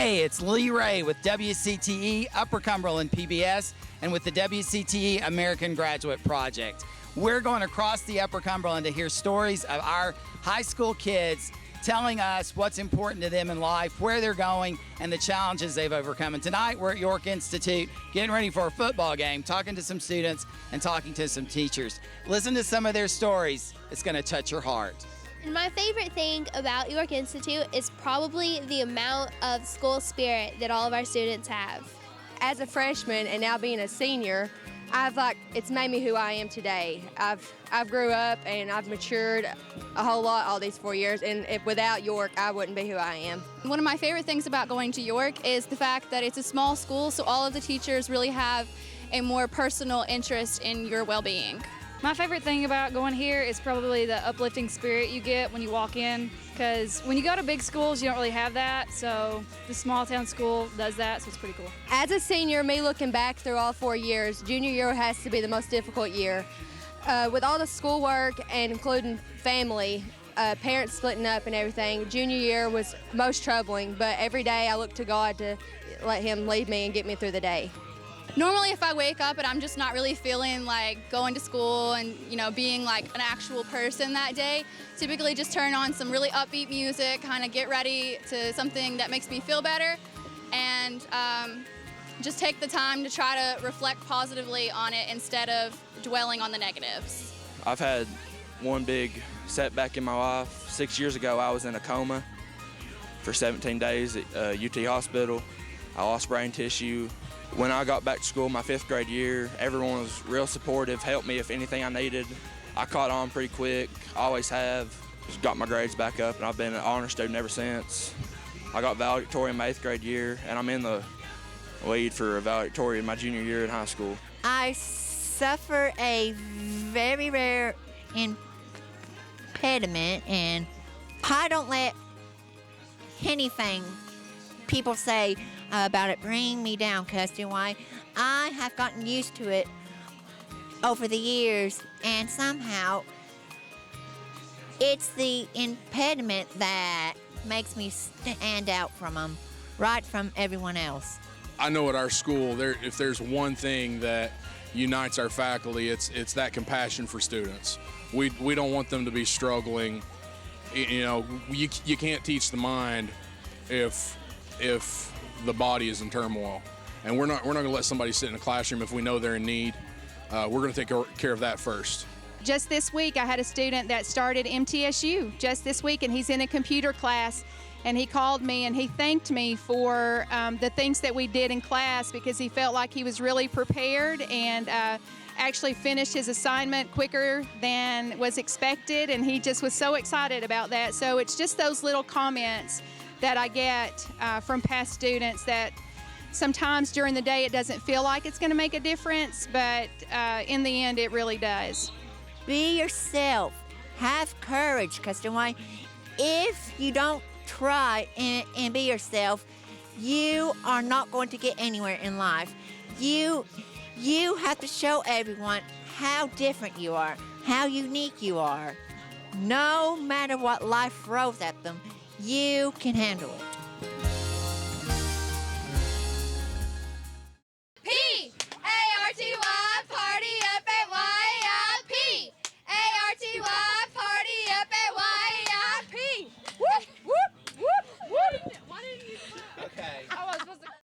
Hey, it's Lee Ray with WCTE Upper Cumberland PBS and with the WCTE American Graduate Project. We're going across the Upper Cumberland to hear stories of our high school kids telling us what's important to them in life, where they're going, and the challenges they've overcome. And tonight we're at York Institute getting ready for a football game, talking to some students and talking to some teachers. Listen to some of their stories. It's going to touch your heart. And my favorite thing about York Institute is probably the amount of school spirit that all of our students have. As a freshman and now being a senior, it's made me who I am today. I've grew up and I've matured a whole lot all these 4 years, and without York, I wouldn't be who I am. One of my favorite things about going to York is the fact that it's a small school, so all of the teachers really have a more personal interest in your well-being. My favorite thing about going here is probably the uplifting spirit you get when you walk in, because when you go to big schools, you don't really have that, so the small town school does that, so it's pretty cool. As a senior, me looking back through all 4 years, junior year has to be the most difficult year. With all the schoolwork and including family, parents splitting up and everything, junior year was most troubling, but every day I look to God to let Him lead me and get me through the day. Normally if I wake up and I'm just not really feeling like going to school and being like an actual person that day, typically just turn on some really upbeat music, kind of get ready to something that makes me feel better, and just take the time to try to reflect positively on it instead of dwelling on the negatives. I've had one big setback in my life. 6 years ago I was in a coma for 17 days at UT Hospital. I lost brain tissue. When I got back to school my 5th grade year, everyone was real supportive, helped me if anything I needed. I caught on pretty quick, always have. Just got my grades back up, and I've been an honor student ever since. I got valedictorian my 8th grade year, and I'm in the lead for a valedictorian my junior year in high school. I suffer a very rare impediment, and I don't let anything people say about it bring me down, because why? I have gotten used to it over the years, and somehow it's the impediment that makes me stand out from them, right from everyone else. I know at our school, if there's one thing that unites our faculty, it's that compassion for students. We don't want them to be struggling. You can't teach the mind if the body is in turmoil, and we're not going to let somebody sit in a classroom if we know they're in need. We're going to take care of that first. Just this week, I had a student that started MTSU just this week, and he's in a computer class, and he called me and he thanked me for the things that we did in class, because he felt like he was really prepared and actually finished his assignment quicker than was expected, and he just was so excited about that. So it's just those little comments that I get from past students that sometimes during the day it doesn't feel like it's going to make a difference, but in the end it really does. Be yourself. Have courage, because if you don't try and be yourself, you are not going to get anywhere in life. You have to show everyone how different you are, how unique you are. No matter what life throws at them, you can handle it.